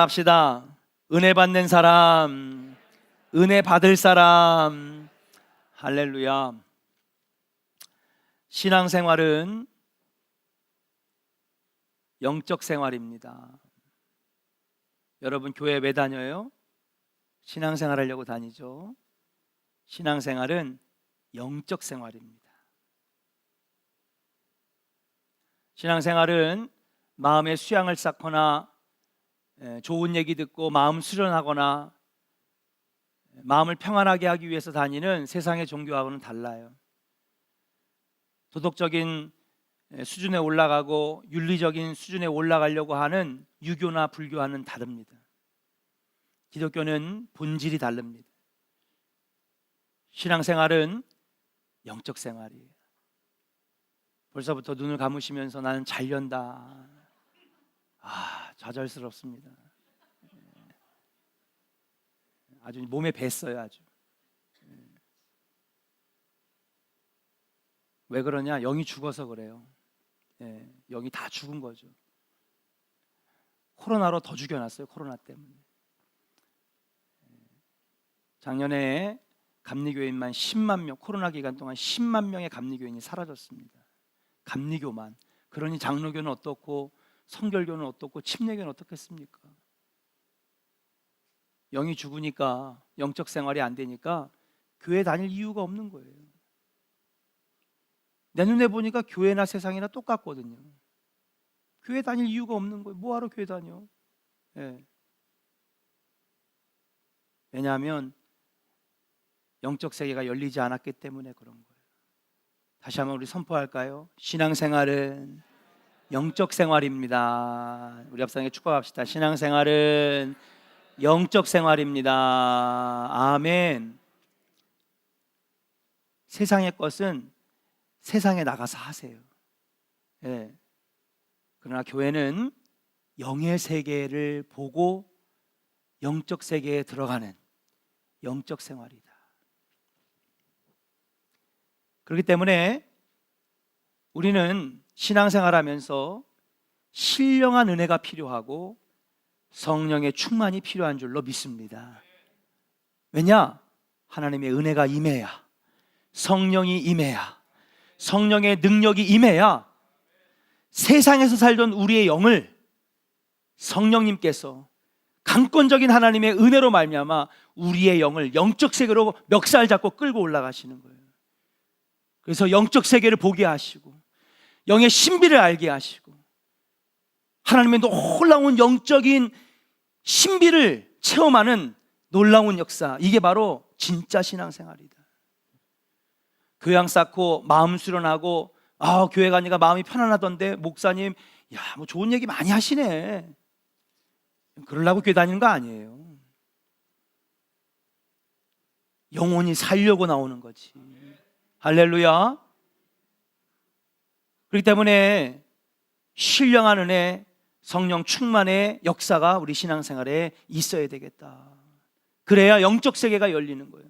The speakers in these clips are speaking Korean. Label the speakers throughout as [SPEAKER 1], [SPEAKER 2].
[SPEAKER 1] 합시다. 은혜 받는 사람, 은혜 받을 사람. 할렐루야. 신앙생활은 영적 생활입니다. 여러분 교회 왜 다녀요? 신앙생활 하려고 다니죠. 신앙생활은 영적 생활입니다. 신앙생활은 마음의 수양을 쌓거나 좋은 얘기 듣고 마음 수련하거나 마음을 평안하게 하기 위해서 다니는 세상의 종교하고는 달라요. 도덕적인 수준에 올라가고 윤리적인 수준에 올라가려고 하는 유교나 불교와는 다릅니다. 기독교는 본질이 다릅니다. 신앙생활은 영적 생활이에요. 벌써부터 눈을 감으시면서 나는 잘련다. 좌절스럽습니다. 아주 몸에 뱄어요. 아주. 왜 그러냐? 영이 죽어서 그래요. 영이 다 죽은 거죠. 코로나로 더 죽여놨어요. 코로나 때문에. 작년에 감리교인만 10만 명, 코로나 기간 동안 10만 명의 감리교인이 사라졌습니다. 감리교만. 그러니 장로교는 어떻고 성결교는 어떻고 침례교는 어떻겠습니까? 영이 죽으니까, 영적 생활이 안 되니까 교회 다닐 이유가 없는 거예요. 내 눈에 보니까 교회나 세상이나 똑같거든요. 교회 다닐 이유가 없는 거예요. 뭐하러 교회 다녀? 왜냐하면 영적 세계가 열리지 않았기 때문에 그런 거예요. 다시 한번 우리 선포할까요? 신앙생활은 영적 생활입니다. 우리 앞사람에게 축복합시다. 신앙생활은 영적 생활입니다. 아멘. 세상의 것은 세상에 나가서 하세요. 그러나 교회는 영의 세계를 보고 영적 세계에 들어가는 영적 생활이다. 그렇기 때문에 우리는 신앙생활하면서 신령한 은혜가 필요하고 성령의 충만이 필요한 줄로 믿습니다. 왜냐? 하나님의 은혜가 임해야, 성령이 임해야, 성령의 능력이 임해야 세상에서 살던 우리의 영을 성령님께서 강권적인 하나님의 은혜로 말미암아 우리의 영을 영적 세계로 멱살 잡고 끌고 올라가시는 거예요. 그래서 영적 세계를 보게 하시고 영의 신비를 알게 하시고 하나님의 놀라운 영적인 신비를 체험하는 놀라운 역사, 이게 바로 진짜 신앙생활이다. 교양 쌓고 마음 수련하고 교회 가니까 마음이 편안하던데 목사님 뭐 좋은 얘기 많이 하시네, 그러려고 교회 다니는 거 아니에요. 영혼이 살려고 나오는 거지. 할렐루야. 그렇기 때문에 신령한 은혜, 성령 충만의 역사가 우리 신앙생활에 있어야 되겠다. 그래야 영적 세계가 열리는 거예요.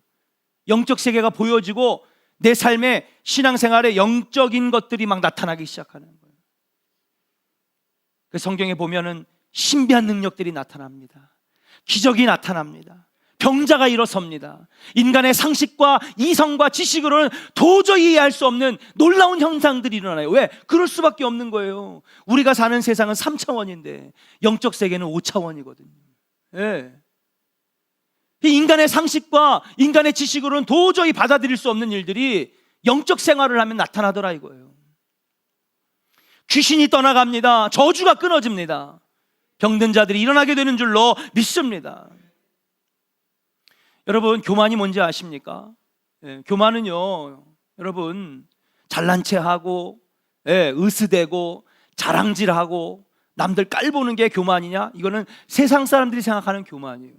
[SPEAKER 1] 영적 세계가 보여지고 내 삶에 신앙생활에 영적인 것들이 막 나타나기 시작하는 거예요. 그 성경에 보면은 신비한 능력들이 나타납니다. 기적이 나타납니다. 병자가 일어섭니다. 인간의 상식과 이성과 지식으로는 도저히 이해할 수 없는 놀라운 현상들이 일어나요. 왜? 그럴 수밖에 없는 거예요. 우리가 사는 세상은 3차원인데 영적 세계는 5차원이거든요. 인간의 상식과 인간의 지식으로는 도저히 받아들일 수 없는 일들이 영적 생활을 하면 나타나더라 이거예요. 귀신이 떠나갑니다. 저주가 끊어집니다. 병든 자들이 일어나게 되는 줄로 믿습니다. 여러분, 교만이 뭔지 아십니까? 교만은요, 여러분, 잘난 체하고 으스대고 자랑질하고 남들 깔보는 게 교만이냐? 이거는 세상 사람들이 생각하는 교만이에요.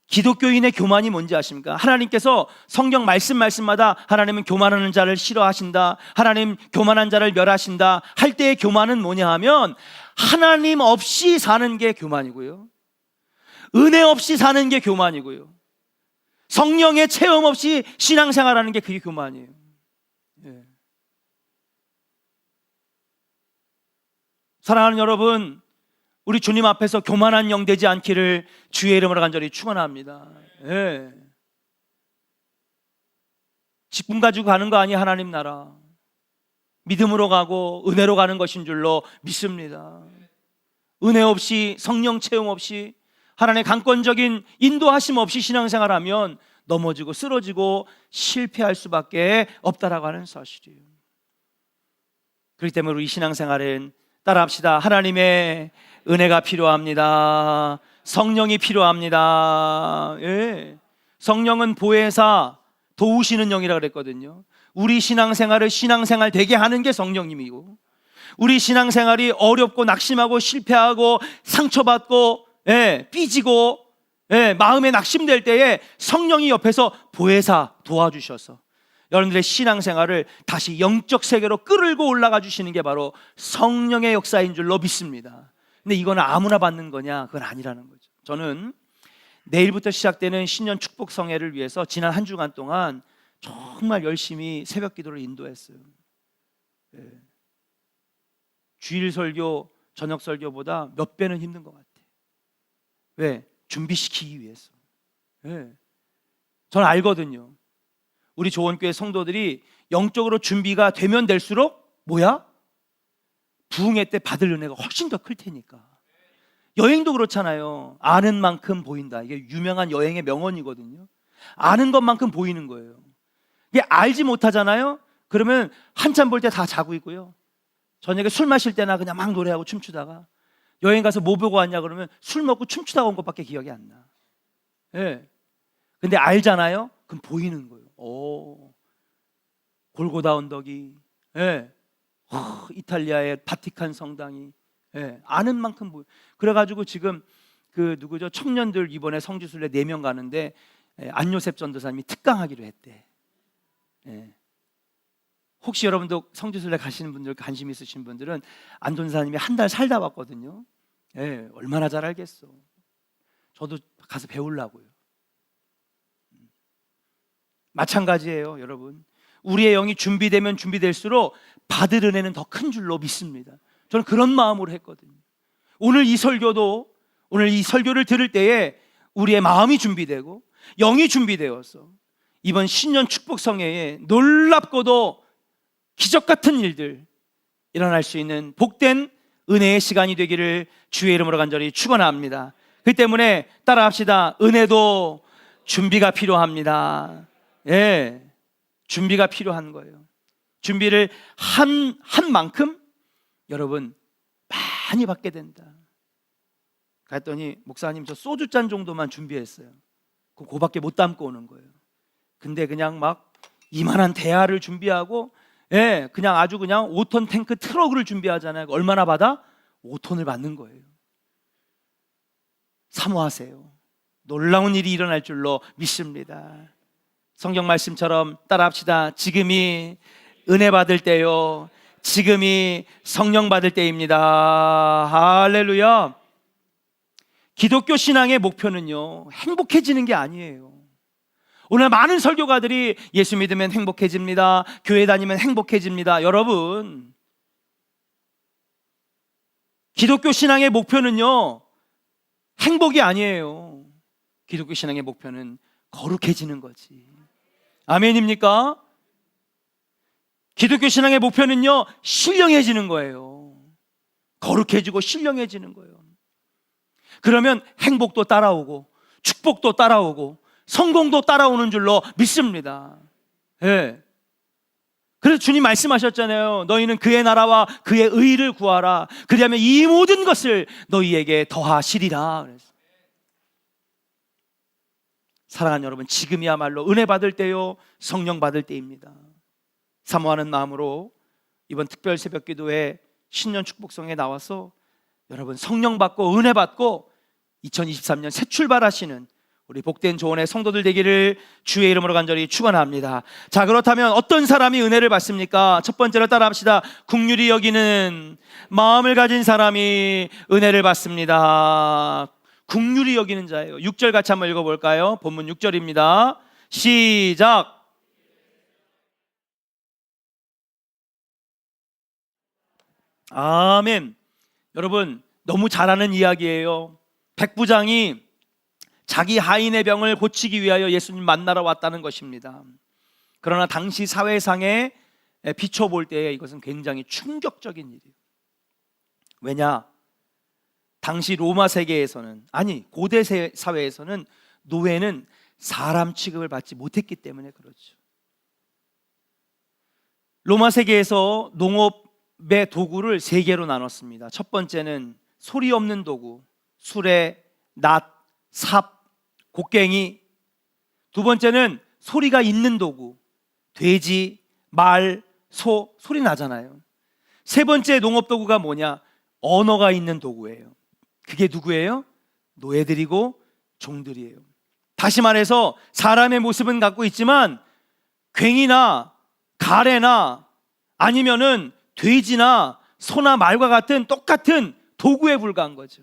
[SPEAKER 1] 기독교인의 교만이 뭔지 아십니까? 하나님께서 성경 말씀마다 하나님은 교만하는 자를 싫어하신다, 하나님 교만한 자를 멸하신다 할 때의 교만은 뭐냐 하면 하나님 없이 사는 게 교만이고요, 은혜 없이 사는 게 교만이고요, 성령의 체험 없이 신앙생활하는 게 그게 교만이에요. 사랑하는 여러분, 우리 주님 앞에서 교만한 영 되지 않기를 주의 이름으로 간절히 축원합니다. 예. 직분 가지고 가는 거 아니, 하나님 나라. 믿음으로 가고 은혜로 가는 것인 줄로 믿습니다. 은혜 없이, 성령 체험 없이, 하나님의 강권적인 인도하심 없이 신앙생활하면 넘어지고 쓰러지고 실패할 수밖에 없다라고 하는 사실이에요. 그렇기 때문에 우리 신앙생활은 따라합시다. 하나님의 은혜가 필요합니다. 성령이 필요합니다. 예. 성령은 보혜사, 도우시는 영이라고 그랬거든요. 우리 신앙생활을 신앙생활 되게 하는 게 성령님이고, 우리 신앙생활이 어렵고 낙심하고 실패하고 상처받고 삐지고 마음에 낙심될 때에 성령이 옆에서 보혜사 도와주셔서 여러분들의 신앙생활을 다시 영적 세계로 끌고 올라가 주시는 게 바로 성령의 역사인 줄로 믿습니다. 근데 이거는 아무나 받는 거냐? 그건 아니라는 거죠. 저는 내일부터 시작되는 신년 축복 성회를 위해서 지난 한 주간 동안 정말 열심히 새벽 기도를 인도했어요. 주일 설교, 저녁 설교보다 몇 배는 힘든 것 같아요. 왜? 준비시키기 위해서. 저는 알거든요. 우리 조원교회 성도들이 영적으로 준비가 되면 될수록 뭐야? 부흥회 때 받을 은혜가 훨씬 더 클 테니까. 여행도 그렇잖아요. 아는 만큼 보인다. 이게 유명한 여행의 명언이거든요. 아는 것만큼 보이는 거예요. 이게 알지 못하잖아요. 그러면 한참 볼 때 다 자고 있고요. 저녁에 술 마실 때나 그냥 막 노래하고 춤추다가, 여행 가서 뭐 보고 왔냐 그러면 술 먹고 춤추다가 온 것밖에 기억이 안 나. 근데 알잖아요. 그럼 보이는 거예요. 골고다 언덕이, 이탈리아의 바티칸 성당이, 아는 만큼 보여. 그래가지고 지금 그 누구죠? 청년들 이번에 성지순례 4명 가는데 안요셉 전도사님이 특강하기로 했대. 혹시 여러분도 성지순례 가시는 분들, 관심 있으신 분들은 안 전도사님이 한 달 살다 왔거든요. 얼마나 잘 알겠어. 저도 가서 배우려고요. 마찬가지예요, 여러분. 우리의 영이 준비되면 준비될수록 받을 은혜는 더 큰 줄로 믿습니다. 저는 그런 마음으로 했거든요. 오늘 이 설교를 들을 때에 우리의 마음이 준비되고 영이 준비되어서 이번 신년 축복 성회에 놀랍고도 기적 같은 일들 일어날 수 있는 복된 은혜의 시간이 되기를 주의 이름으로 간절히 축원합니다. 그 때문에 따라합시다. 은혜도 준비가 필요합니다. 준비가 필요한 거예요. 준비를 한 만큼 여러분 많이 받게 된다. 그랬더니 목사님 저 소주잔 정도만 준비했어요. 그거밖에 못 담고 오는 거예요. 근데 그냥 막 이만한 대야를 준비하고 그냥 아주 그냥 5톤 탱크 트럭을 준비하잖아요. 얼마나 받아? 5톤을 받는 거예요. 사모하세요. 놀라운 일이 일어날 줄로 믿습니다. 성경 말씀처럼 따라합시다. 지금이 은혜 받을 때요, 지금이 성령 받을 때입니다. 할렐루야. 기독교 신앙의 목표는요, 행복해지는 게 아니에요. 오늘 많은 설교가들이 예수 믿으면 행복해집니다, 교회 다니면 행복해집니다. 여러분, 기독교 신앙의 목표는요, 행복이 아니에요. 기독교 신앙의 목표는 거룩해지는 거지. 아멘입니까? 기독교 신앙의 목표는요, 신령해지는 거예요. 거룩해지고 신령해지는 거예요. 그러면 행복도 따라오고 축복도 따라오고 성공도 따라오는 줄로 믿습니다. 그래서 주님 말씀하셨잖아요. 너희는 그의 나라와 그의 의를 구하라. 그리하면 이 모든 것을 너희에게 더하시리라. 그래서 사랑하는 여러분, 지금이야말로 은혜 받을 때요, 성령 받을 때입니다. 사모하는 마음으로 이번 특별 새벽 기도회 신년 축복성에 나와서 여러분 성령 받고 은혜 받고 2023년 새 출발하시는 우리 복된 조언의 성도들 되기를 주의 이름으로 간절히 축원합니다. 자, 그렇다면 어떤 사람이 은혜를 받습니까? 첫 번째로 따라합시다. 긍휼히 여기는 마음을 가진 사람이 은혜를 받습니다. 긍휼히 여기는 자예요. 6절 같이 한번 읽어볼까요? 본문 6절입니다. 시작. 아멘. 여러분, 너무 잘 아는 이야기예요. 백부장이 자기 하인의 병을 고치기 위하여 예수님 만나러 왔다는 것입니다. 그러나 당시 사회상에 비춰볼 때 이것은 굉장히 충격적인 일이에요. 왜냐? 당시 로마 세계에서는, 아니 고대 사회에서는 노예는 사람 취급을 받지 못했기 때문에 그렇죠. 로마 세계에서 농업의 도구를 세 개로 나눴습니다. 첫 번째는 소리 없는 도구, 수레, 낫, 삽, 곡괭이. 두 번째는 소리가 있는 도구, 돼지, 말, 소, 소리 나잖아요. 세 번째 농업 도구가 뭐냐? 언어가 있는 도구예요. 그게 누구예요? 노예들이고 종들이에요. 다시 말해서 사람의 모습은 갖고 있지만 괭이나 가래나 아니면은 돼지나 소나 말과 같은 똑같은 도구에 불과한 거죠.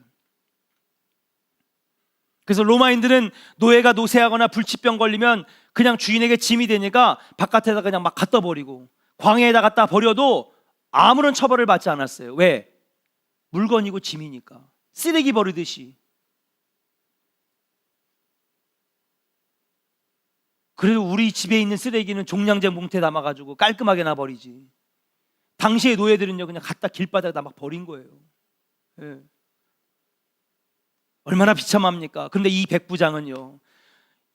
[SPEAKER 1] 그래서 로마인들은 노예가 노쇠하거나 불치병 걸리면 그냥 주인에게 짐이 되니까 바깥에다 그냥 막 갖다 버리고 광야에다 갖다 버려도 아무런 처벌을 받지 않았어요. 왜? 물건이고 짐이니까. 쓰레기 버리듯이. 그래도 우리 집에 있는 쓰레기는 종량제 뭉태 담아가지고 깔끔하게 놔버리지. 당시의 노예들은요 그냥 갖다 길바닥에다 막 버린 거예요. 예. 얼마나 비참합니까? 그런데 이 백부장은요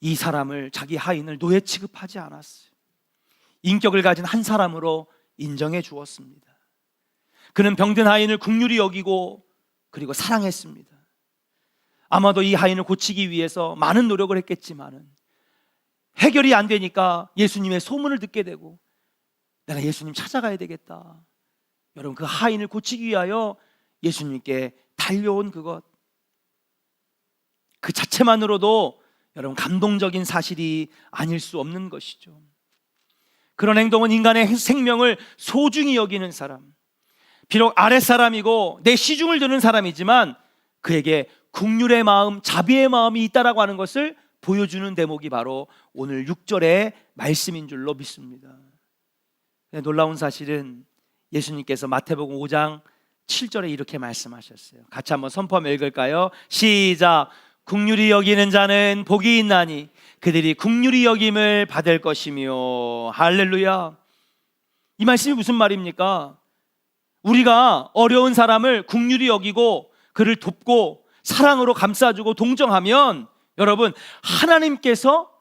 [SPEAKER 1] 이 사람을, 자기 하인을 노예 취급하지 않았어요. 인격을 가진 한 사람으로 인정해 주었습니다. 그는 병든 하인을 긍휼히 여기고 그리고 사랑했습니다. 아마도 이 하인을 고치기 위해서 많은 노력을 했겠지만은 해결이 안 되니까 예수님의 소문을 듣게 되고 내가 예수님 찾아가야 되겠다. 여러분, 그 하인을 고치기 위하여 예수님께 달려온 그것, 그 자체만으로도 여러분 감동적인 사실이 아닐 수 없는 것이죠. 그런 행동은 인간의 생명을 소중히 여기는 사람, 비록 아랫사람이고 내 시중을 드는 사람이지만 그에게 긍휼의 마음, 자비의 마음이 있다라고 하는 것을 보여주는 대목이 바로 오늘 6절의 말씀인 줄로 믿습니다. 놀라운 사실은 예수님께서 마태복음 5장 7절에 이렇게 말씀하셨어요. 같이 한번 선포 한번 읽을까요? 시작. 긍휼히 여기는 자는 복이 있나니 그들이 긍휼히 여김을 받을 것이며. 할렐루야. 이 말씀이 무슨 말입니까? 우리가 어려운 사람을 긍휼히 여기고 그를 돕고 사랑으로 감싸주고 동정하면 여러분, 하나님께서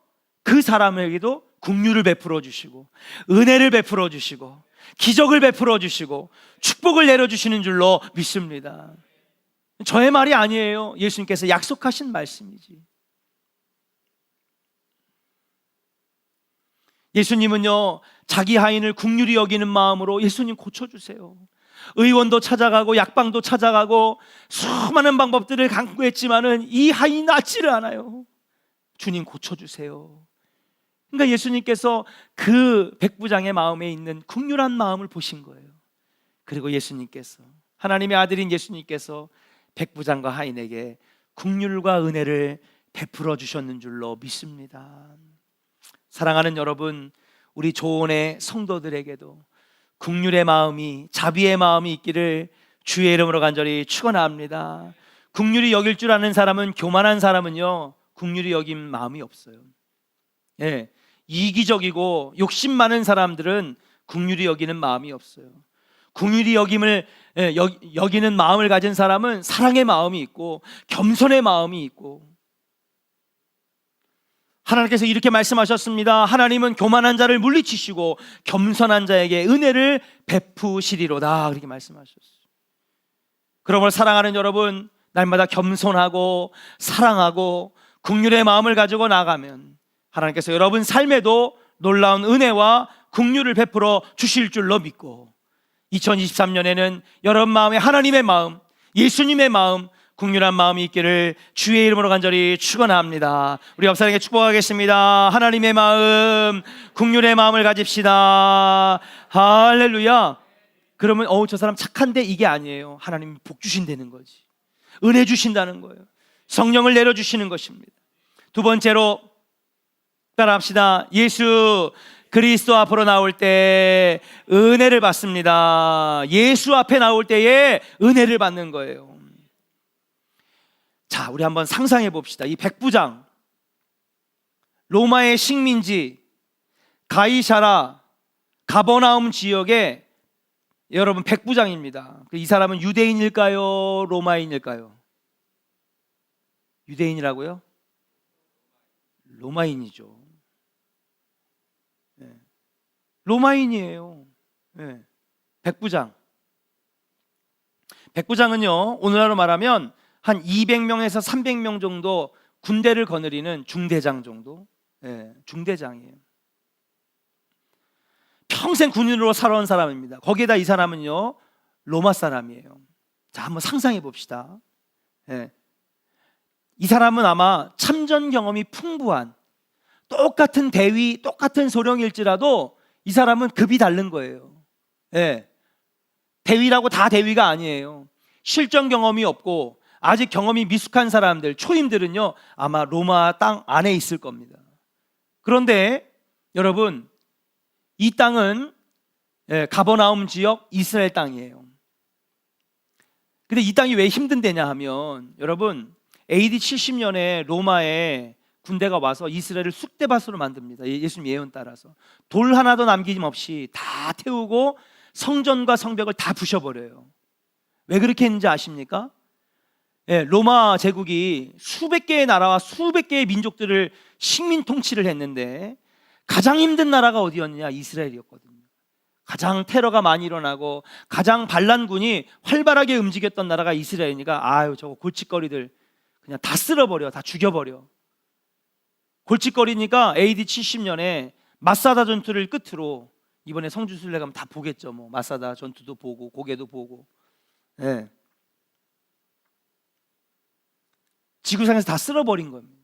[SPEAKER 1] 그 사람에게도 긍휼을 베풀어 주시고 은혜를 베풀어 주시고 기적을 베풀어 주시고 축복을 내려주시는 줄로 믿습니다. 저의 말이 아니에요. 예수님께서 약속하신 말씀이지. 예수님은요 자기 하인을 긍휼히 여기는 마음으로 예수님 고쳐주세요. 의원도 찾아가고 약방도 찾아가고 수많은 방법들을 강구했지만은 이 하인이 낫지를 않아요. 주님 고쳐주세요. 그러니까 예수님께서 그 백부장의 마음에 있는 긍휼한 마음을 보신 거예요. 그리고 예수님께서, 하나님의 아들인 예수님께서 백부장과 하인에게 긍휼과 은혜를 베풀어 주셨는 줄로 믿습니다. 사랑하는 여러분, 우리 조원의 성도들에게도 긍휼의 마음이, 자비의 마음이 있기를 주의 이름으로 간절히 축원합니다. 긍휼히 여길 줄 아는 사람은, 교만한 사람은요 긍휼히 여긴 마음이 없어요. 예, 이기적이고 욕심 많은 사람들은 긍휼히 여기는 마음이 없어요. 긍휼히 여김을 여기는 마음을 가진 사람은 사랑의 마음이 있고 겸손의 마음이 있고, 하나님께서 이렇게 말씀하셨습니다. 하나님은 교만한 자를 물리치시고 겸손한 자에게 은혜를 베푸시리로다, 그렇게 말씀하셨어요. 그러므로 사랑하는 여러분, 날마다 겸손하고 사랑하고 긍휼의 마음을 가지고 나가면 하나님께서 여러분 삶에도 놀라운 은혜와 긍휼을 베풀어 주실 줄로 믿고 2023년에는 여러분 마음에 하나님의 마음, 예수님의 마음, 긍휼한 마음이 있기를 주의 이름으로 간절히 축원합니다. 우리 옆 사람에게 축복하겠습니다. 하나님의 마음, 긍휼의 마음을 가집시다. 할렐루야. 그러면 저 사람 착한데, 이게 아니에요. 하나님이 복 주신다는 거지. 은혜 주신다는 거예요. 성령을 내려주시는 것입니다. 두 번째로 따라합시다. 예수 그리스도 앞으로 나올 때 은혜를 받습니다. 예수 앞에 나올 때에 은혜를 받는 거예요. 자, 우리 한번 상상해 봅시다. 이 백부장, 로마의 식민지 가이사라 가버나움 지역의 여러분 백부장입니다. 이 사람은 유대인일까요? 로마인일까요? 유대인이라고요? 로마인이죠. 네. 로마인이에요. 네. 백부장. 백부장은요, 오늘날로 말하면 한 200명에서 300명 정도 군대를 거느리는 중대장 정도. 네. 중대장이에요. 평생 군인으로 살아온 사람입니다. 거기에다 이 사람은요, 로마 사람이에요. 자, 한번 상상해 봅시다. 네. 이 사람은 아마 참전 경험이 풍부한, 똑같은 대위, 똑같은 소령일지라도 이 사람은 급이 다른 거예요. 네. 대위라고 다 대위가 아니에요. 실전 경험이 없고 아직 경험이 미숙한 사람들, 초임들은요, 아마 로마 땅 안에 있을 겁니다. 그런데 여러분, 이 땅은 가버나움 지역 이스라엘 땅이에요. 근데 이 땅이 왜 힘든 데냐 하면, 여러분, AD 70년에 로마에 군대가 와서 이스라엘을 쑥대밭으로 만듭니다. 예수님 예언 따라서 돌 하나도 남김없이 다 태우고 성전과 성벽을 다 부셔버려요. 왜 그렇게 했는지 아십니까? 로마 제국이 수백 개의 나라와 수백 개의 민족들을 식민 통치를 했는데 가장 힘든 나라가 어디였느냐? 이스라엘이었거든요. 가장 테러가 많이 일어나고 가장 반란군이 활발하게 움직였던 나라가 이스라엘이니까, 아유, 저거 골칫거리들 그냥 다 쓸어버려, 다 죽여버려. 골칫거리니까 AD 70년에 마사다 전투를 끝으로, 이번에 성주순례 가면 다 보겠죠. 뭐 마사다 전투도 보고 고개도 보고, 네. 지구상에서 다 쓸어버린 겁니다.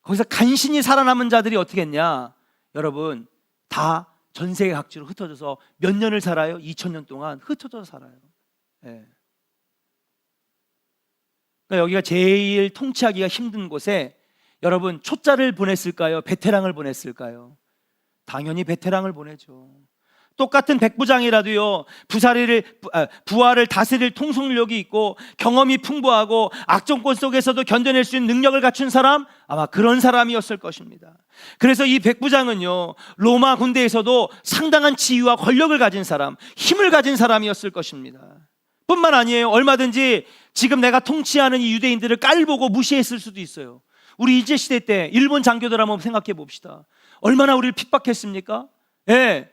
[SPEAKER 1] 거기서 간신히 살아남은 자들이 어떻게 했냐? 여러분, 다 전 세계 각지로 흩어져서 몇 년을 살아요? 2000년 동안 흩어져서 살아요. 네. 그러니까 여기가 제일 통치하기가 힘든 곳에 여러분, 초짜를 보냈을까요? 베테랑을 보냈을까요? 당연히 베테랑을 보내죠. 똑같은 백부장이라도요, 부하를 다스릴 통솔력이 있고 경험이 풍부하고 악정권 속에서도 견뎌낼 수 있는 능력을 갖춘 사람, 아마 그런 사람이었을 것입니다. 그래서 이 백부장은요, 로마 군대에서도 상당한 지위와 권력을 가진 사람, 힘을 가진 사람이었을 것입니다. 뿐만 아니에요, 얼마든지 지금 내가 통치하는 이 유대인들을 깔보고 무시했을 수도 있어요. 우리 일제시대 때 일본 장교들 한번 생각해 봅시다. 얼마나 우리를 핍박했습니까? 예.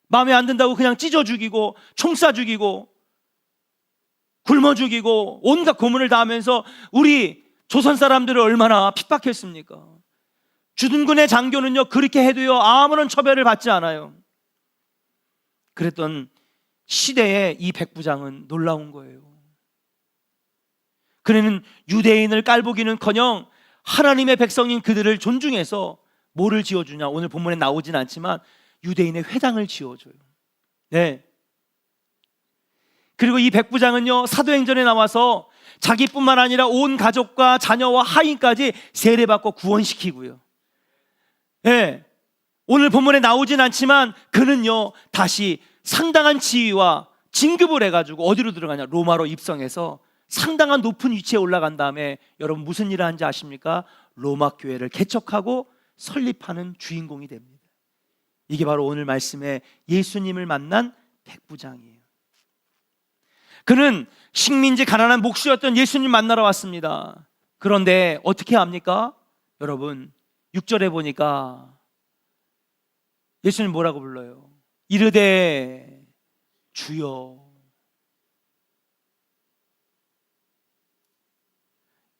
[SPEAKER 1] 마음에 안 든다고 그냥 찢어 죽이고 총 쏴 죽이고 굶어 죽이고 온갖 고문을 당하면서 우리 조선 사람들을 얼마나 핍박했습니까? 주둔군의 장교는요, 그렇게 해도요, 아무런 처벌을 받지 않아요. 그랬던 시대에 이 백부장은 놀라운 거예요. 그는 유대인을 깔보기는커녕 하나님의 백성인 그들을 존중해서 뭐를 지어주냐? 오늘 본문에 나오진 않지만 유대인의 회당을 지어줘요. 네. 그리고 이 백부장은요, 사도행전에 나와서 자기뿐만 아니라 온 가족과 자녀와 하인까지 세례받고 구원시키고요. 네. 오늘 본문에 나오진 않지만 그는요, 다시 상당한 지위와 진급을 해가지고 어디로 들어가냐? 로마로 입성해서 상당한 높은 위치에 올라간 다음에 여러분 무슨 일을 하는지 아십니까? 로마 교회를 개척하고 설립하는 주인공이 됩니다. 이게 바로 오늘 말씀에 예수님을 만난 백부장이에요. 그는 식민지 가난한 목수였던 예수님 만나러 왔습니다. 그런데 어떻게 합니까? 여러분, 6절에 보니까 예수님 뭐라고 불러요? 이르되 주여.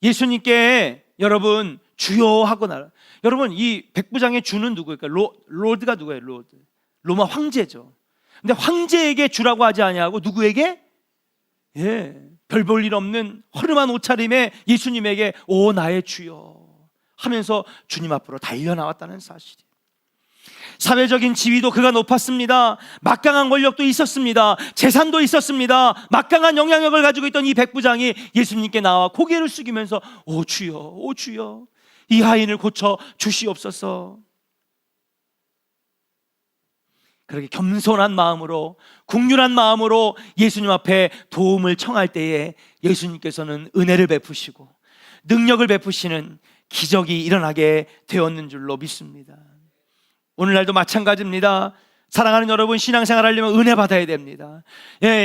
[SPEAKER 1] 예수님께 여러분 주여 하고 나라. 여러분, 이 백부장의 주는 누구일까? 로드가 누구예요? 로드. 로마 황제죠. 근데 황제에게 주라고 하지 아니하고 누구에게? 별 볼 일 없는 허름한 옷차림에 예수님에게 오 나의 주여 하면서 주님 앞으로 달려나왔다는 사실이에요. 사회적인 지위도 그가 높았습니다. 막강한 권력도 있었습니다. 재산도 있었습니다. 막강한 영향력을 가지고 있던 이 백부장이 예수님께 나와 고개를 숙이면서 오 주여, 오 주여, 이 하인을 고쳐 주시옵소서. 그렇게 겸손한 마음으로, 국률한 마음으로 예수님 앞에 도움을 청할 때에 예수님께서는 은혜를 베푸시고 능력을 베푸시는 기적이 일어나게 되었는 줄로 믿습니다. 오늘날도 마찬가지입니다. 사랑하는 여러분, 신앙생활 하려면 은혜 받아야 됩니다.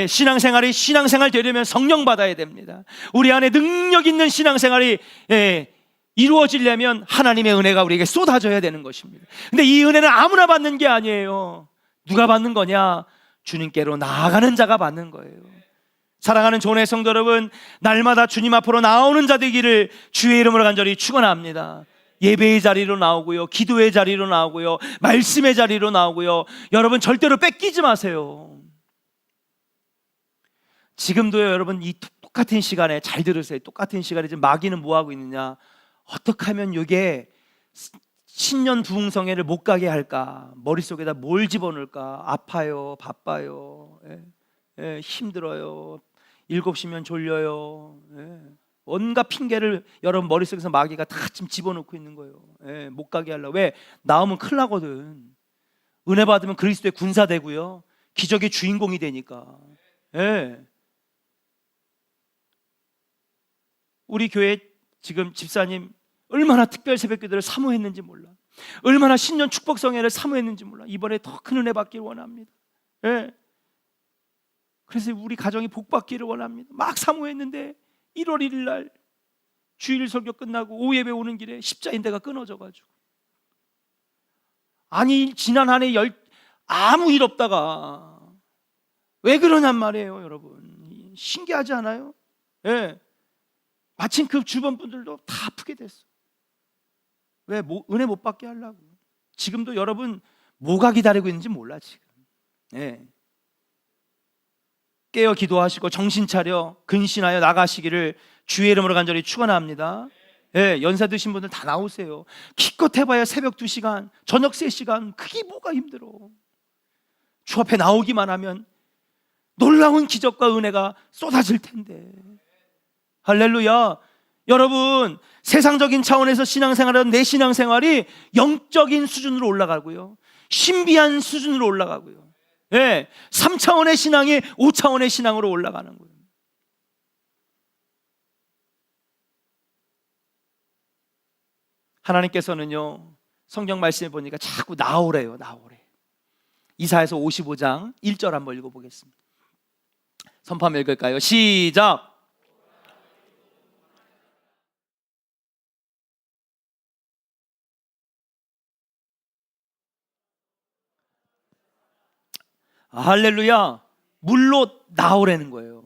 [SPEAKER 1] 신앙생활이 신앙생활 되려면 성령 받아야 됩니다. 우리 안에 능력 있는 신앙생활이 이루어지려면 하나님의 은혜가 우리에게 쏟아져야 되는 것입니다. 근데 이 은혜는 아무나 받는 게 아니에요. 누가 받는 거냐? 주님께로 나아가는 자가 받는 거예요. 사랑하는 교회 성도 여러분, 날마다 주님 앞으로 나오는 자 되기를 주의 이름으로 간절히 축원합니다. 예배의 자리로 나오고요, 기도의 자리로 나오고요, 말씀의 자리로 나오고요. 여러분 절대로 뺏기지 마세요. 지금도요, 여러분 이 똑같은 시간에 잘 들으세요. 똑같은 시간에 지금 마귀는 뭐 하고 있느냐? 어떻게 하면 이게 신년 부흥성회를 못 가게 할까? 머릿속에다 뭘 집어넣을까? 아파요, 바빠요, 힘들어요, 7시면 졸려요, 온갖 핑계를 여러분 머릿속에서 마귀가 다 지금 집어넣고 있는 거예요. 못 가게 하려고. 왜? 나오면 큰일 나거든. 은혜 받으면 그리스도의 군사 되고요, 기적의 주인공이 되니까. 우리 교회 지금 집사님 얼마나 특별 새벽기도를 사모했는지 몰라. 얼마나 신년 축복성회를 사모했는지 몰라. 이번에 더 큰 은혜 받기를 원합니다. 그래서 우리 가정이 복 받기를 원합니다. 막 사모했는데 1월 1일 날 주일 설교 끝나고 오후 예배 오는 길에 십자인대가 끊어져가지고, 아니 지난 한 해 아무 일 없다가 왜 그러냔 말이에요. 여러분 신기하지 않아요? 마침 그 주변 분들도 다 아프게 됐어. 왜? 은혜 못 받게 하려고. 지금도 여러분 뭐가 기다리고 있는지 몰라 지금. 깨어 기도하시고 정신 차려 근신하여 나가시기를 주의 이름으로 간절히 축원합니다. 연세 드신 분들 다 나오세요. 기껏 해봐야 새벽 2시간, 저녁 3시간, 그게 뭐가 힘들어. 주 앞에 나오기만 하면 놀라운 기적과 은혜가 쏟아질 텐데. 할렐루야. 여러분, 세상적인 차원에서 신앙생활은 내 신앙생활이 영적인 수준으로 올라가고요, 신비한 수준으로 올라가고요, 3차원의 신앙이 5차원의 신앙으로 올라가는 거예요. 하나님께서는요, 성경 말씀에 보니까 자꾸 나오래요. 이사야서 55장 1절 한번 읽어보겠습니다. 선포하면 읽을까요? 시작. 할렐루야. 물로 나오라는 거예요.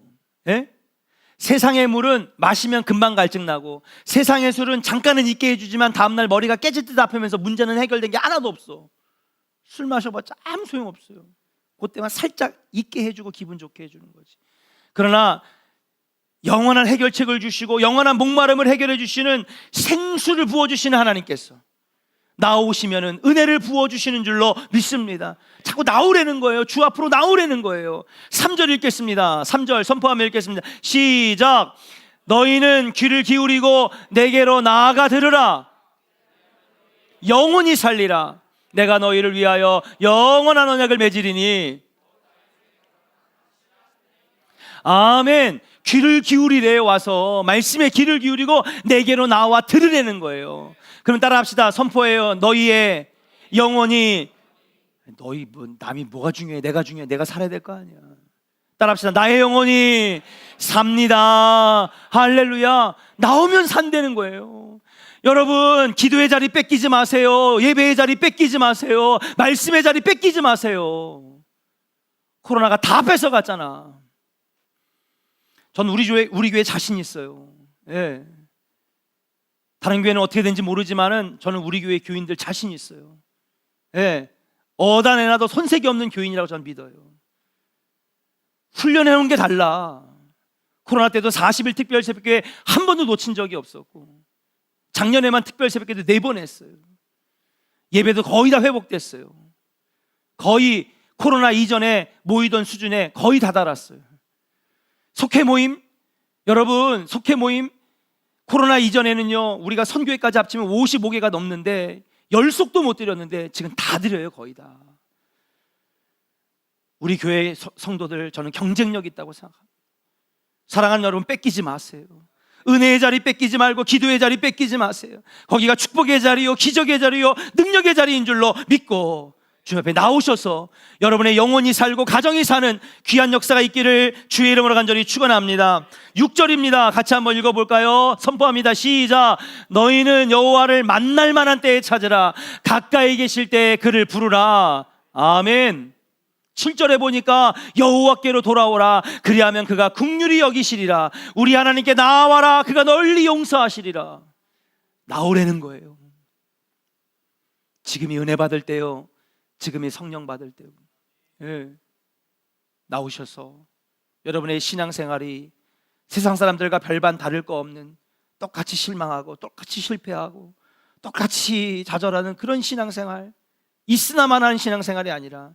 [SPEAKER 1] 세상의 물은 마시면 금방 갈증나고, 세상의 술은 잠깐은 있게 해주지만 다음날 머리가 깨질 듯 아프면서 문제는 해결된 게 하나도 없어. 술 마셔봤자 아무 소용없어요. 그때만 살짝 있게 해주고 기분 좋게 해주는 거지. 그러나 영원한 해결책을 주시고 영원한 목마름을 해결해 주시는 생수를 부어주시는 하나님께서 나오시면은 은혜를 부어주시는 줄로 믿습니다. 자꾸 나오라는 거예요. 주 앞으로 나오라는 거예요. 3절 읽겠습니다. 3절 선포하며 읽겠습니다. 시작. 너희는 귀를 기울이고 내게로 나아가 들으라. 영원히 살리라. 내가 너희를 위하여 영원한 언약을 맺으리니. 아멘. 귀를 기울이래요. 와서 말씀에 귀를 기울이고 내게로 나와 들으라는 거예요. 그럼 따라합시다. 선포해요. 너희의 영혼이, 너희 남이 뭐가 중요해? 내가 중요해. 내가 살아야 될 거 아니야. 따라합시다. 나의 영혼이 삽니다. 할렐루야. 나오면 산다는 거예요. 여러분, 기도의 자리 뺏기지 마세요. 예배의 자리 뺏기지 마세요. 말씀의 자리 뺏기지 마세요. 코로나가 다 뺏어갔잖아. 전 우리 교회 자신 있어요. 다른 교회는 어떻게 되는지 모르지만은 저는 우리 교회 교인들 자신 있어요. 어디다 내놔도 손색이 없는 교인이라고 저는 믿어요. 훈련해 놓은 게 달라. 코로나 때도 40일 특별 새벽기도회 한 번도 놓친 적이 없었고, 작년에만 특별 새벽기도 4번 했어요. 예배도 거의 다 회복됐어요. 거의 코로나 이전에 모이던 수준에 거의 다 달았어요. 속회 모임, 여러분, 속회 모임 코로나 이전에는요, 우리가 선교회까지 합치면 55개가 넘는데 10속도 못 드렸는데 지금 다 드려요. 거의 다. 우리 교회 성도들, 저는 경쟁력 있다고 생각합니다. 사랑하는 여러분, 뺏기지 마세요. 은혜의 자리 뺏기지 말고 기도의 자리 뺏기지 마세요. 거기가 축복의 자리요, 기적의 자리요, 능력의 자리인 줄로 믿고 주 앞에 나오셔서 여러분의 영혼이 살고 가정이 사는 귀한 역사가 있기를 주의 이름으로 간절히 축원합니다. 6절입니다. 같이 한번 읽어볼까요? 선포합니다. 시작. 너희는 여호와를 만날 만한 때에 찾으라. 가까이 계실 때에 그를 부르라. 아멘. 7절에 보니까 여호와께로 돌아오라. 그리하면 그가 긍휼히 여기시리라. 우리 하나님께 나와라. 그가 널리 용서하시리라. 나오라는 거예요. 지금이 은혜 받을 때요, 지금이 성령 받을 때요. 예. 나오셔서 여러분의 신앙생활이 세상 사람들과 별반 다를 거 없는, 똑같이 실망하고 똑같이 실패하고 똑같이 좌절하는 그런 신앙생활, 있으나만 하는 신앙생활이 아니라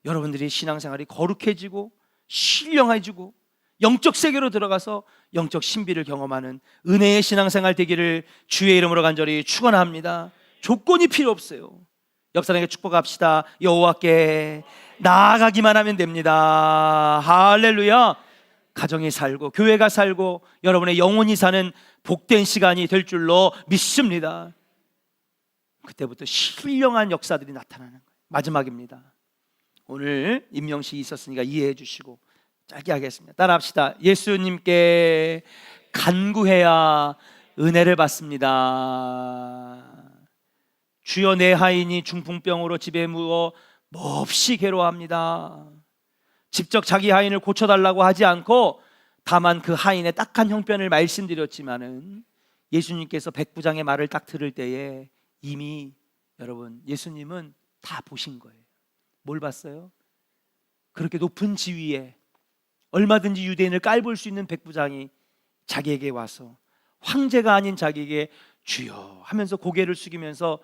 [SPEAKER 1] 여러분들이 신앙생활이 거룩해지고 신령해지고 영적 세계로 들어가서 영적 신비를 경험하는 은혜의 신앙생활 되기를 주의 이름으로 간절히 축원합니다. 조건이 필요 없어요. 옆 사람에게 축복합시다. 여호와께 나아가기만 하면 됩니다. 할렐루야. 가정이 살고 교회가 살고 여러분의 영혼이 사는 복된 시간이 될 줄로 믿습니다. 그때부터 신령한 역사들이 나타나는 거예요. 마지막입니다. 오늘 임명식이 있었으니까 이해해 주시고 짧게 하겠습니다. 따라합시다. 예수님께 간구해야 은혜를 받습니다. 주여, 내 하인이 중풍병으로 집에 누워 몹시 괴로워합니다. 직접 자기 하인을 고쳐달라고 하지 않고 다만 그 하인의 딱한 형편을 말씀드렸지만은 예수님께서 백부장의 말을 딱 들을 때에 이미 여러분 예수님은 다 보신 거예요. 뭘 봤어요? 그렇게 높은 지위에 얼마든지 유대인을 깔볼 수 있는 백부장이 자기에게 와서 황제가 아닌 자기에게 주여 하면서 고개를 숙이면서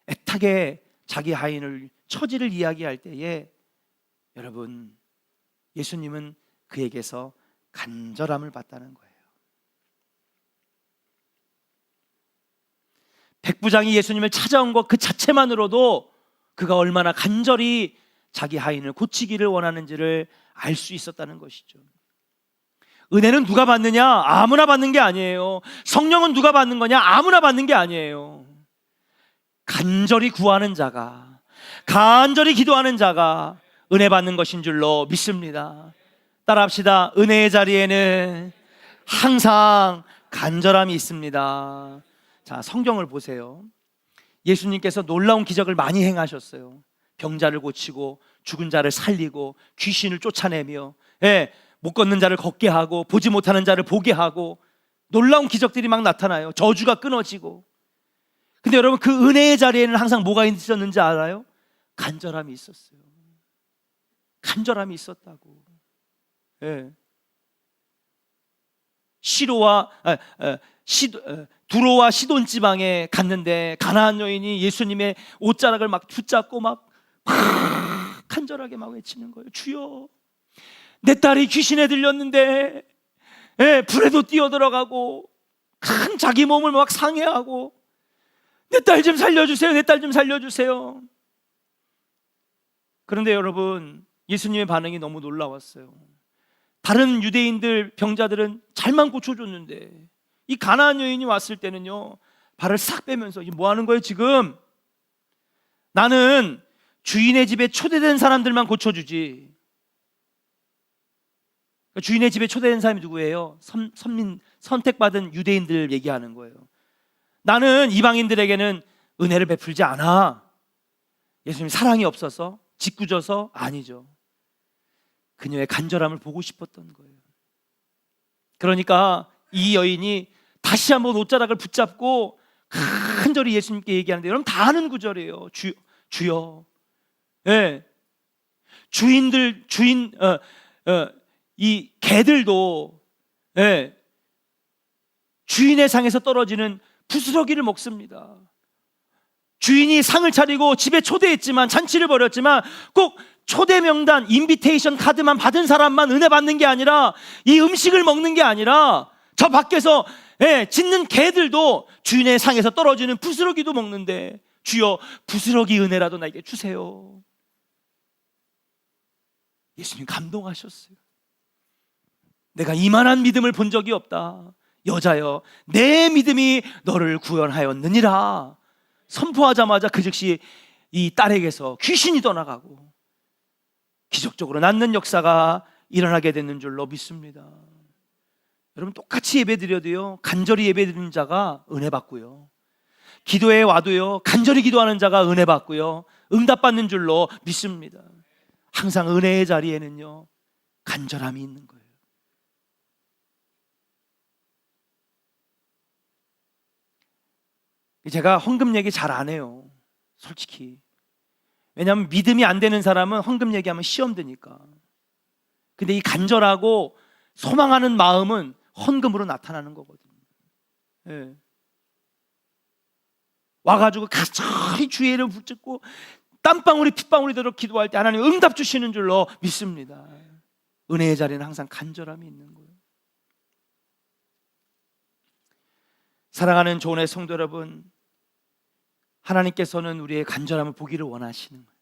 [SPEAKER 1] 애타게 자기 하인을 처지를 이야기할 때에 여러분 예수님은 그에게서 간절함을 받다는 거예요. 백부장이 예수님을 찾아온 것 그 자체만으로도 그가 얼마나 간절히 자기 하인을 고치기를 원하는지를 알 수 있었다는 것이죠. 은혜는 누가 받느냐? 아무나 받는 게 아니에요. 성령은 누가 받는 거냐? 아무나 받는 게 아니에요. 간절히 구하는 자가, 간절히 기도하는 자가 은혜 받는 것인 줄로 믿습니다. 따라합시다. 은혜의 자리에는 항상 간절함이 있습니다. 자, 성경을 보세요. 예수님께서 놀라운 기적을 많이 행하셨어요. 병자를 고치고 죽은 자를 살리고 귀신을 쫓아내며 못 걷는 자를 걷게 하고 보지 못하는 자를 보게 하고 놀라운 기적들이 막 나타나요. 저주가 끊어지고. 근데 여러분 그 은혜의 자리에는 항상 뭐가 있었는지 알아요? 간절함이 있었어요. 간절함이 있었다고. 두로와 시돈 지방에 갔는데 가나안 여인이 예수님의 옷자락을 막 붙잡고 막 간절하게 막 외치는 거예요. 주여, 내 딸이 귀신에 들렸는데 불에도 뛰어들어가고 큰 자기 몸을 막 상해하고 내 딸 좀 살려주세요. 내 딸 좀 살려주세요. 그런데 여러분 예수님의 반응이 너무 놀라웠어요. 다른 유대인들 병자들은 잘만 고쳐줬는데 이 가나안 여인이 왔을 때는요 발을 싹 빼면서 이게 뭐 하는 거예요 지금? 나는 주인의 집에 초대된 사람들만 고쳐주지. 주인의 집에 초대된 사람이 누구예요? 선민, 선택받은 유대인들 얘기하는 거예요. 나는 이방인들에게는 은혜를 베풀지 않아. 예수님 사랑이 없어서? 짓궂어서? 아니죠. 그녀의 간절함을 보고 싶었던 거예요. 그러니까 이 여인이 다시 한번 옷자락을 붙잡고 간절히 예수님께 얘기하는데 여러분 다 아는 구절이에요. 주여. 이 개들도 주인의 상에서 떨어지는 부스러기를 먹습니다. 주인이 상을 차리고 집에 초대했지만 잔치를 벌였지만 꼭 초대 명단, 인비테이션 카드만 받은 사람만 은혜 받는 게 아니라 이 음식을 먹는 게 아니라 저 밖에서 짖는 개들도 주인의 상에서 떨어지는 부스러기도 먹는데 주여 부스러기 은혜라도 나에게 주세요. 예수님 감동하셨어요. 내가 이만한 믿음을 본 적이 없다. 여자여 내 믿음이 너를 구원하였느니라 선포하자마자 그 즉시 이 딸에게서 귀신이 떠나가고 기적적으로 낫는 역사가 일어나게 되는 줄로 믿습니다. 여러분, 똑같이 예배드려도요, 간절히 예배드리는 자가 은혜 받고요, 기도에 와도요, 간절히 기도하는 자가 은혜 받고요, 응답받는 줄로 믿습니다. 항상 은혜의 자리에는요, 간절함이 있는 거예요. 제가 헌금 얘기 잘 안 해요, 솔직히. 왜냐하면 믿음이 안 되는 사람은 헌금 얘기하면 시험 드니까. 근데 이 간절하고 소망하는 마음은 헌금으로 나타나는 거거든요. 예. 와가지고 가만히 주의를 붙잡고 땀방울이 핏방울이 되도록 기도할 때 하나님 응답 주시는 줄로 믿습니다. 은혜의 자리는 항상 간절함이 있는 거예요. 사랑하는 조은의 성도 여러분, 하나님께서는 우리의 간절함을 보기를 원하시는 거예요.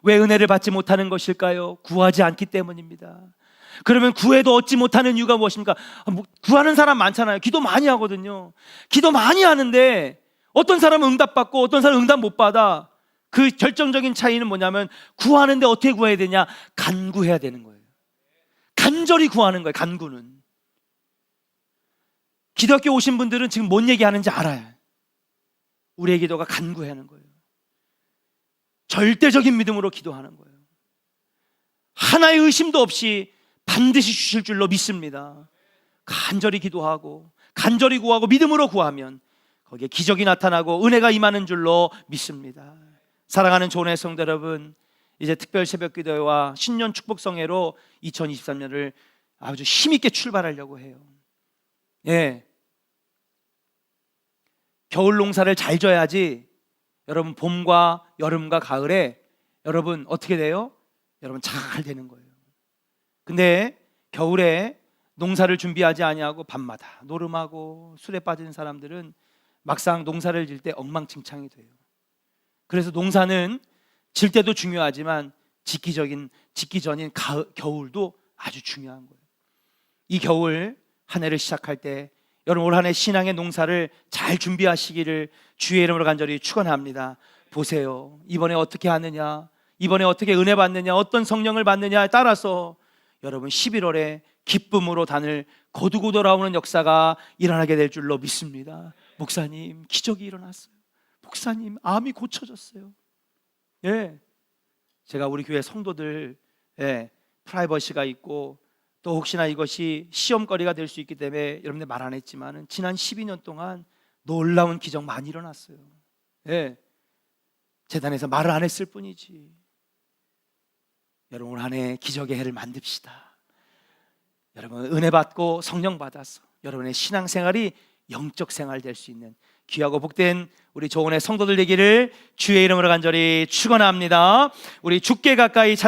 [SPEAKER 1] 왜 은혜를 받지 못하는 것일까요? 구하지 않기 때문입니다. 그러면 구해도 얻지 못하는 이유가 무엇입니까? 구하는 사람 많잖아요. 기도 많이 하거든요. 기도 많이 하는데 어떤 사람은 응답받고 어떤 사람은 응답 못 받아. 그 결정적인 차이는 뭐냐면, 구하는데 어떻게 구해야 되냐? 간구해야 되는 거예요. 간절히 구하는 거예요. 간구는. 기독교 오신 분들은 지금 뭔 얘기하는지 알아요. 우리의 기도가 간구하는 거예요. 절대적인 믿음으로 기도하는 거예요. 하나의 의심도 없이 반드시 주실 줄로 믿습니다. 간절히 기도하고 간절히 구하고 믿음으로 구하면 거기에 기적이 나타나고 은혜가 임하는 줄로 믿습니다. 사랑하는 조은의 성도 여러분, 이제 특별 새벽 기도회와 신년 축복성회로 2023년을 아주 힘있게 출발하려고 해요. 예. 겨울 농사를 잘 져야지 여러분 봄과 여름과 가을에 여러분 어떻게 돼요? 여러분 잘 되는 거예요. 근데 겨울에 농사를 준비하지 아니하고 밤마다 노름하고 술에 빠진 사람들은 막상 농사를 질 때 엉망진창이 돼요. 그래서 농사는 질 때도 중요하지만 짓기 전인 겨울도 아주 중요한 거예요. 이 겨울 한 해를 시작할 때 여러분 올 한 해 신앙의 농사를 잘 준비하시기를 주의 이름으로 간절히 축원합니다. 보세요. 이번에 어떻게 하느냐, 이번에 어떻게 은혜 받느냐, 어떤 성령을 받느냐에 따라서 여러분 11월에 기쁨으로 단을 거두고 돌아오는 역사가 일어나게 될 줄로 믿습니다. 목사님, 기적이 일어났어요. 목사님, 암이 고쳐졌어요. 예, 제가 우리 교회 성도들 프라이버시가 있고 또 혹시나 이것이 시험거리가 될 수 있기 때문에 여러분들 말 안 했지만 지난 12년 동안 놀라운 기적 많이 일어났어요. 예, 재단에서 말을 안 했을 뿐이지. 여러분 올 한 해 기적의 해를 만듭시다. 여러분 은혜 받고 성령 받아서 여러분의 신앙생활이 영적 생활 될 수 있는 귀하고 복된 우리 조은의 성도들 되기를 주의 이름으로 간절히 축원합니다. 우리 주께 가까이 찬양